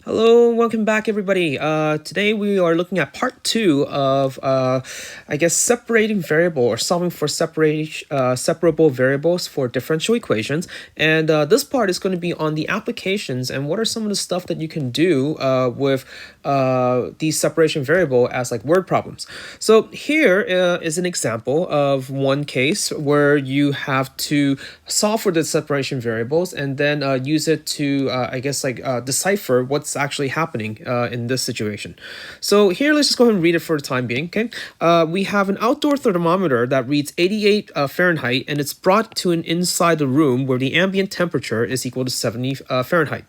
Hello, welcome back, everybody. Today we are looking at part two of, I guess, separating variable or solving for separable variables for differential equations. And this part is going to be on the applications and what are some of the stuff that you can do with the separation variable as like word problems. So here is an example of one case where you have to solve for the separation variables and then use it to, I guess, decipher what's actually happening in this situation. So here, let's just go ahead and read it for the time being. Okay, we have an outdoor thermometer that reads 88 Fahrenheit, and it's brought to an inside the room where the ambient temperature is equal to 70 Fahrenheit.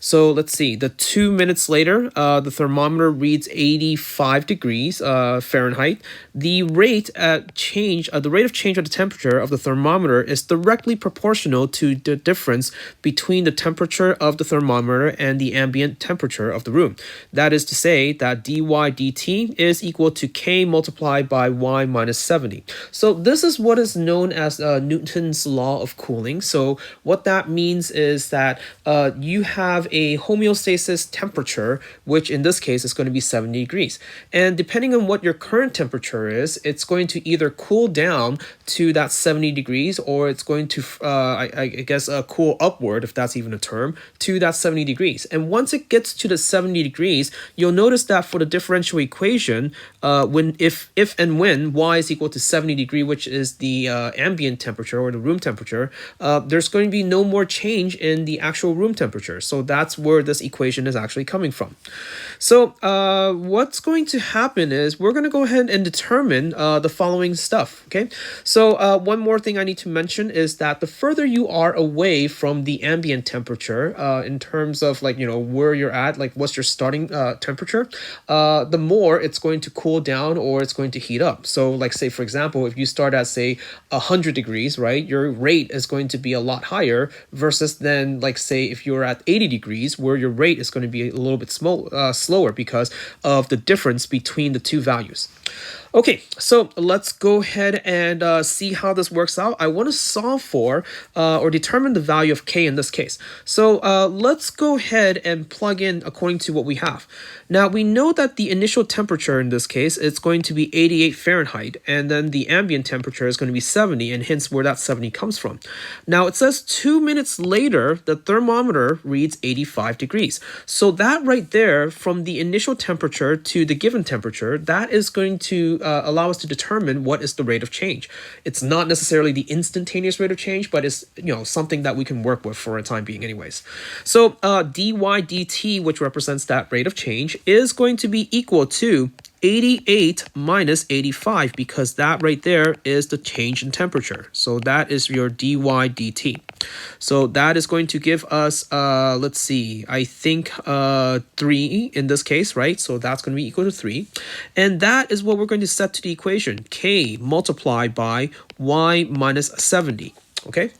So let's see. The 2 minutes later, the thermometer reads 85 degrees Fahrenheit. The rate of change of the temperature of the thermometer is directly proportional to the difference between the temperature of the thermometer and the ambient temperature of the room. That is to say that dy dt is equal to k multiplied by y minus 70. So this is what is known as Newton's law of cooling. So what that means is that you have a homeostasis temperature, which in this case is going to be 70 degrees. And depending on what your current temperature is, it's going to either cool down to that 70 degrees or it's going to, I guess, cool upward, if that's even a term, to that 70 degrees. And once it gets to the 70 degrees, you'll notice that for the differential equation, if and when y is equal to 70 degree, which is the ambient temperature or the room temperature, there's going to be no more change in the actual room temperature. So that's where this equation is actually coming from. So what's going to happen is we're going to go ahead and determine the following stuff. Okay, so one more thing I need to mention is that the further you are away from the ambient temperature in terms of where you're at, like what's your starting temperature, the more it's going to cool down or it's going to heat up. So like say for example, if you start at say 100 degrees, right, your rate is going to be a lot higher versus then like say if you're at 80 degrees where your rate is going to be a little bit slower because of the difference between the two values. Okay, so let's go ahead and see how this works out. I want to solve for or determine the value of k in this case. So let's go ahead and plug in according to what we have. Now, we know that the initial temperature in this case is going to be 88 Fahrenheit, and then the ambient temperature is going to be 70, and hence where that 70 comes from. Now, it says 2 minutes later, the thermometer reads 85 degrees. So that right there, from the initial temperature to the given temperature, that is going to allow us to determine what is the rate of change. It's not necessarily the instantaneous rate of change, but it's something that we can work with for a time being anyways. So dy dt, which represents that rate of change, is going to be equal to 88 minus 85 because that right there is the change in temperature. So that is your dy dt. So that is going to give us, let's see, I think 3 in this case, right? So that's going to be equal to 3. And that is what we're going to set to the equation, k multiplied by y minus 70. Okay,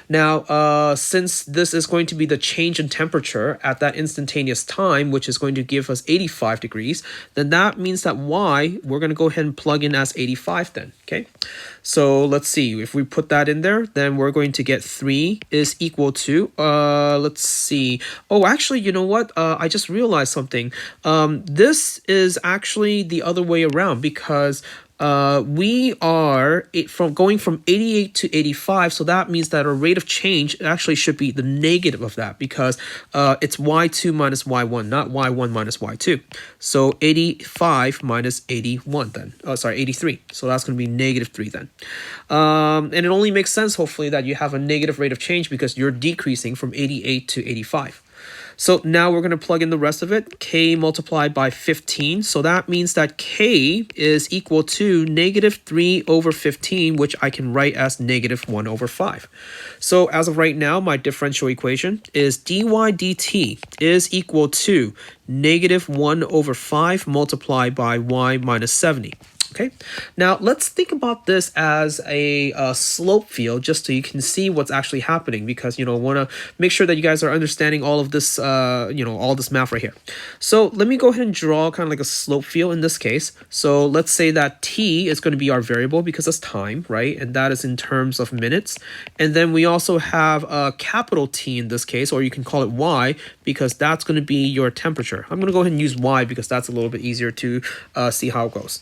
now since this is going to be the change in temperature at that instantaneous time, which is going to give us 85 degrees, then that means that y, we're going to go ahead and plug in as 85 then. Okay, so let's see, if we put that in there, then we're going to get 3 is equal to, let's see, oh, actually, you know what, I just realized something. This is actually the other way around because we are going from 88 to 85, so that means that our rate of change actually should be the negative of that because it's y2 minus y1, not y1 minus y2. So 85 minus 81 then. Oh, sorry, 83. So that's going to be negative 3 then. And it only makes sense, hopefully, that you have a negative rate of change because you're decreasing from 88 to 85. So now we're going to plug in the rest of it, k multiplied by 15. So that means that k is equal to negative 3 over 15, which I can write as negative 1 over 5. So as of right now, my differential equation is dy dt is equal to negative 1 over 5 multiplied by y minus 70. Okay, now let's think about this as a slope field, just so you can see what's actually happening, because want to make sure that you guys are understanding all of this, all this math right here. So let me go ahead and draw kind of like a slope field in this case. So let's say that t is going to be our variable because it's time, right? And that is in terms of minutes. And then we also have a capital T in this case, or you can call it y, because that's going to be your temperature. I'm going to go ahead and use y because that's a little bit easier to see how it goes.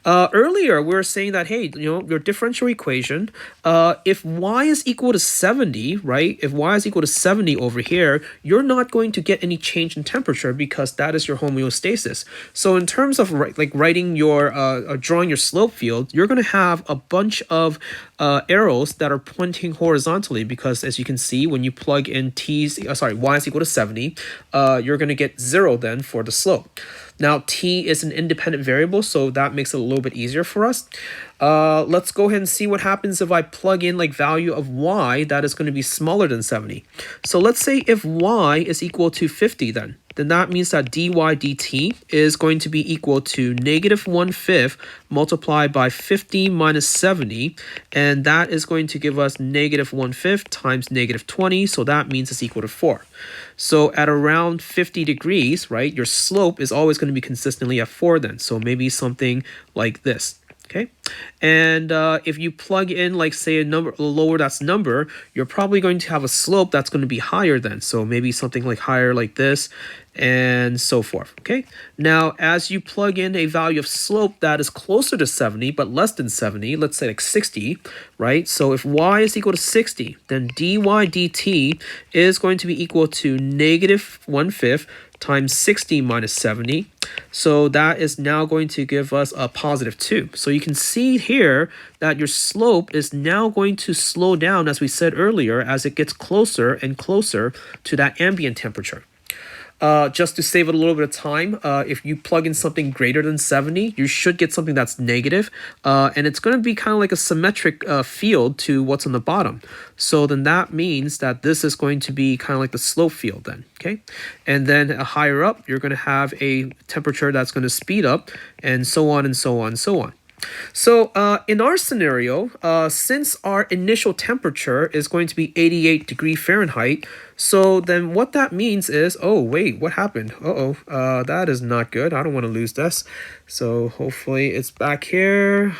Earlier, we were saying that, hey, your differential equation, if y is equal to 70, right? If y is equal to 70 over here, you're not going to get any change in temperature because that is your homeostasis. So in terms of writing your, drawing your slope field, you're going to have a bunch of arrows that are pointing horizontally, because as you can see, when you plug in y is equal to 70, you're going to get 0 then for the slope. Now, t is an independent variable, so that makes it a little bit easier for us. Let's go ahead and see what happens if I plug in value of y that is going to be smaller than 70. So let's say if y is equal to 50 then that means that dy dt is going to be equal to -1/5 multiplied by 50 minus 70, and that is going to give us -1/5 times -20, so that means it's equal to 4. So at around 50 degrees, right, your slope is always going to be consistently at 4 then, so maybe something like this. Okay, and if you plug in say a lower that's number, you're probably going to have a slope that's going to be higher then, so maybe something higher like this and so forth. Okay, now as you plug in a value of slope that is closer to 70 but less than 70, let's say 60, right? So if y is equal to 60, then dy dt is going to be equal to -1/5 times 60 minus 70. So that is now going to give us a +2. So you can see here that your slope is now going to slow down, as we said earlier, as it gets closer and closer to that ambient temperature. Just to save it a little bit of time, if you plug in something greater than 70, you should get something that's negative, and it's going to be kind of like a symmetric field to what's on the bottom. So then that means that this is going to be kind of like the slope field then, okay? And then higher up, you're going to have a temperature that's going to speed up, and so on and so on and so on. So in our scenario, since our initial temperature is going to be 88 degrees Fahrenheit, so then what that means is, oh wait, what happened? That is not good. I don't want to lose this. So hopefully it's back here.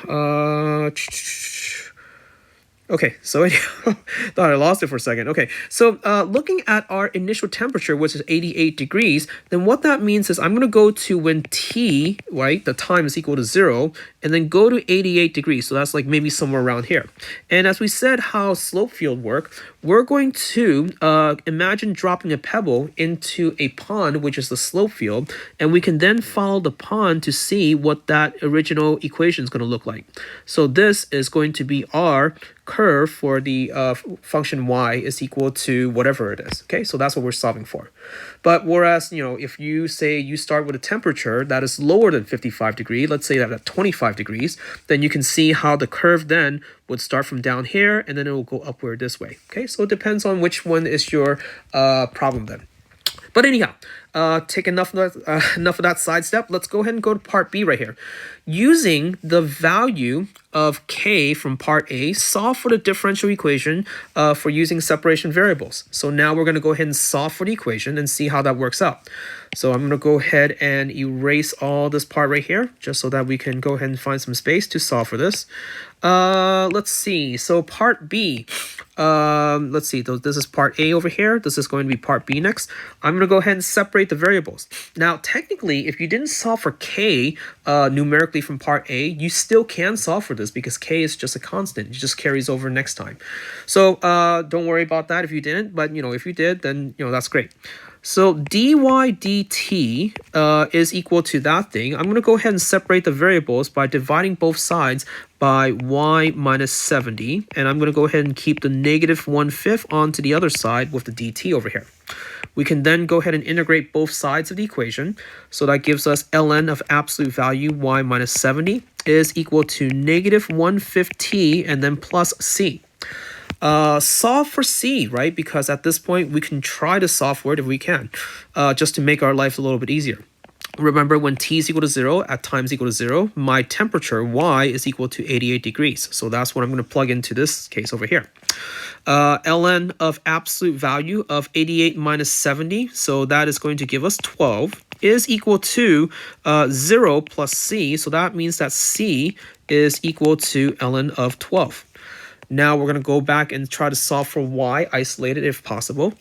Okay, so anyhow, thought I lost it for a second. Okay, so looking at our initial temperature, which is 88 degrees, then what that means is I'm going to go to when t, right, the time is equal to 0, and then go to 88 degrees. So that's maybe somewhere around here. And as we said how slope field work, we're going to imagine dropping a pebble into a pond, which is the slope field, and we can then follow the pond to see what that original equation is going to look like. So this is going to be our curve for the function y is equal to whatever it is. Okay, so that's what we're solving for. But whereas, if you say you start with a temperature that is lower than 55 degrees, let's say that at 25 degrees, then you can see how the curve then would start from down here and then it will go upward this way. Okay, so it depends on which one is your problem then. But anyhow, take enough of that sidestep. Let's go ahead and go to part B right here. Using the value of k from part A, solve for the differential equation for using separation variables. So now we're going to go ahead and solve for the equation and see how that works out. So I'm going to go ahead and erase all this part right here, just so that we can go ahead and find some space to solve for this. Let's see. So part B, let's see. This is part A over here. This is going to be part B next. I'm going to go ahead and separate the variables. Now, technically, if you didn't solve for k numerically from part A, you still can solve for this because k is just a constant. It just carries over next time. So don't worry about that if you didn't. But, if you did, then, that's great. So dy dt is equal to that thing. I'm going to go ahead and separate the variables by dividing both sides by y minus 70. And I'm going to go ahead and keep the -1/5 onto the other side with the dt over here. We can then go ahead and integrate both sides of the equation. So that gives us ln of absolute value y minus 70 is equal to -1/5 t and then plus c. Solve for c, right? Because at this point we can try to solve for it if we can, just to make our life a little bit easier. Remember, when t is equal to 0 at time is equal to 0, my temperature, y, is equal to 88 degrees. So that's what I'm going to plug into this case over here. Ln of absolute value of 88 minus 70, so that is going to give us 12, is equal to 0 plus c, so that means that c is equal to ln of 12. Now we're going to go back and try to solve for y isolated if possible.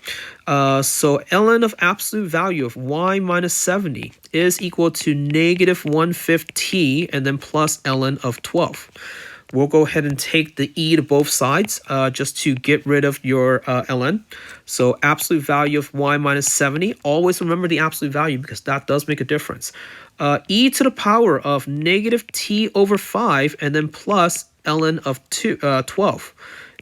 So ln of absolute value of y minus 70 is equal to negative 1/5 t and then plus ln of 12. We'll go ahead and take the e to both sides just to get rid of your ln. So absolute value of y minus 70. Always remember the absolute value because that does make a difference. E to the power of negative t over 5 and then plus ln of 12.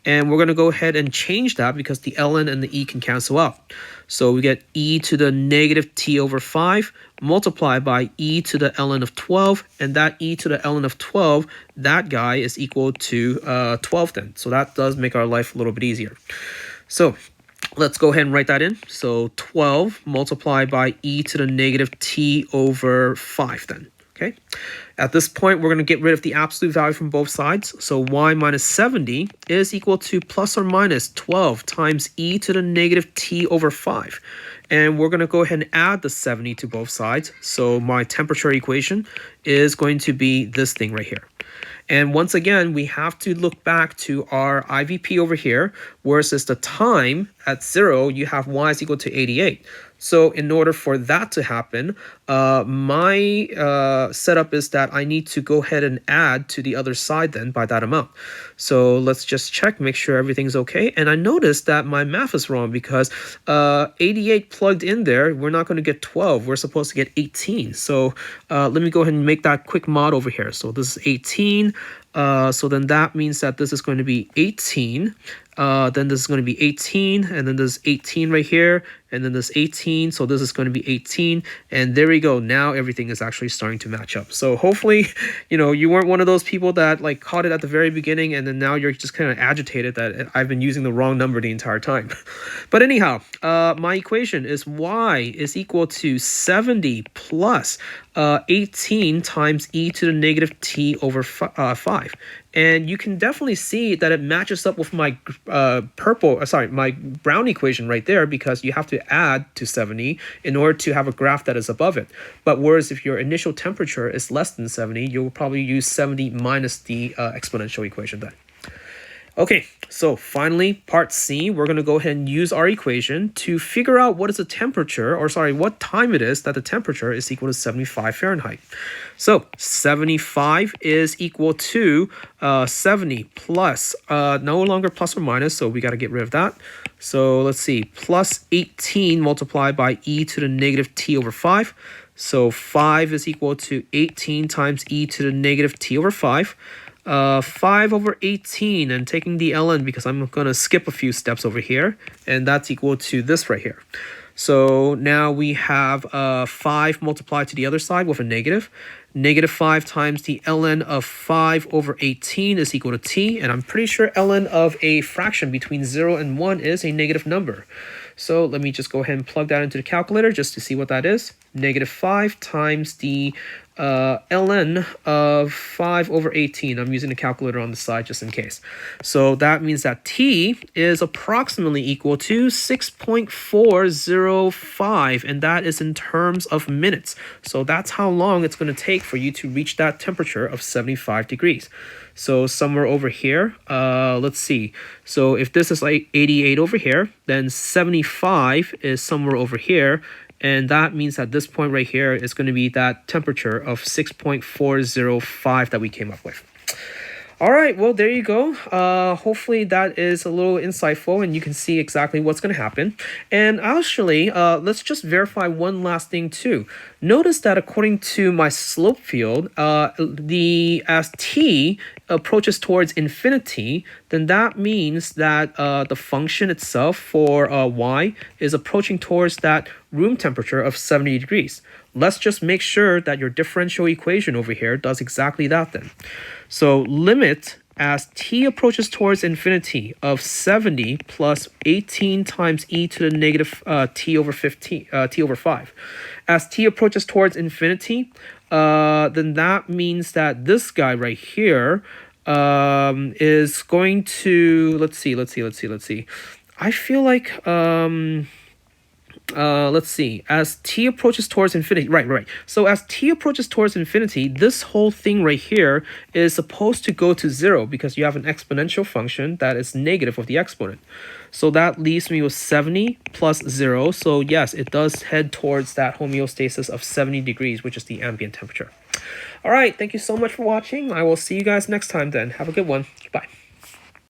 And we're going to go ahead and change that because the ln and the e can cancel out. So we get e to the negative t over 5 multiplied by e to the ln of 12. And that e to the ln of 12, that guy is equal to 12 then. So that does make our life a little bit easier. So let's go ahead and write that in. So 12 multiplied by e to the negative t over 5 then. Okay. At this point, we're going to get rid of the absolute value from both sides. So y minus 70 is equal to plus or minus 12 times e to the negative t over 5. And we're going to go ahead and add the 70 to both sides. So my temperature equation is going to be this thing right here. And once again, we have to look back to our IVP over here, versus the time at 0, you have y is equal to 88. So in order for that to happen, my setup is that I need to go ahead and add to the other side then by that amount. So let's just check, make sure everything's okay. And I noticed that my math is wrong because 88 plugged in there, we're not going to get 12. We're supposed to get 18. So let me go ahead and make that quick mod over here. So this is 18. So then that means that this is going to be 18. Then this is going to be 18, and then there's 18 right here, and then there's 18, so this is going to be 18, and there we go. Now everything is actually starting to match up. So hopefully, you weren't one of those people that like caught it at the very beginning, and then now you're just kind of agitated that I've been using the wrong number the entire time. But anyhow, my equation is y is equal to 70 plus 18 times e to the negative t over 5. And you can definitely see that it matches up with my my brown equation right there, because you have to add to 70 in order to have a graph that is above it. But whereas if your initial temperature is less than 70, you'll probably use 70 minus the exponential equation then. Okay, so finally, part C, we're going to go ahead and use our equation to figure out what is the temperature, what time it is that the temperature is equal to 75 Fahrenheit. So 75 is equal to 70 plus, no longer plus or minus, so we got to get rid of that. So let's see, plus 18 multiplied by e to the negative t over 5. So 5 is equal to 18 times e to the negative t over 5. 5 over 18, and taking the ln because I'm going to skip a few steps over here, and that's equal to this right here. So now we have 5 multiplied to the other side with a negative. Negative 5 times the ln of 5 over 18 is equal to t, and I'm pretty sure ln of a fraction between 0 and 1 is a negative number. So let me just go ahead and plug that into the calculator just to see what that is. Negative 5 times the ln of 5 over 18. I'm using the calculator on the side just in case. So that means that t is approximately equal to 6.405, and that is in terms of minutes. So that's how long it's going to take for you to reach that temperature of 75 degrees. So somewhere over here, let's see. So if this is like 88 over here, then 75 is somewhere over here. And that means that this point right here is going to be that temperature of 6.405 that we came up with. All right, well, there you go. Hopefully that is a little insightful and you can see exactly what's going to happen. And actually, let's just verify one last thing too. Notice that according to my slope field, as t approaches towards infinity, then that means that the function itself for y is approaching towards that room temperature of 70 degrees. Let's just make sure that your differential equation over here does exactly that then. So limit as t approaches towards infinity of 70 plus 18 times e to the negative t over 15 t over 5. As t approaches towards infinity, then that means that this guy right here is going to, let's see. I feel like let's see, as t approaches towards infinity, right, so as t approaches towards infinity, this whole thing right here is supposed to go to 0 because you have an exponential function that is negative of the exponent. So that leaves me with 70 plus 0. So yes, it does head towards that homeostasis of 70 degrees, which is the ambient temperature. All right, thank you so much for watching. I will see you guys next time then. Have a good one. Bye.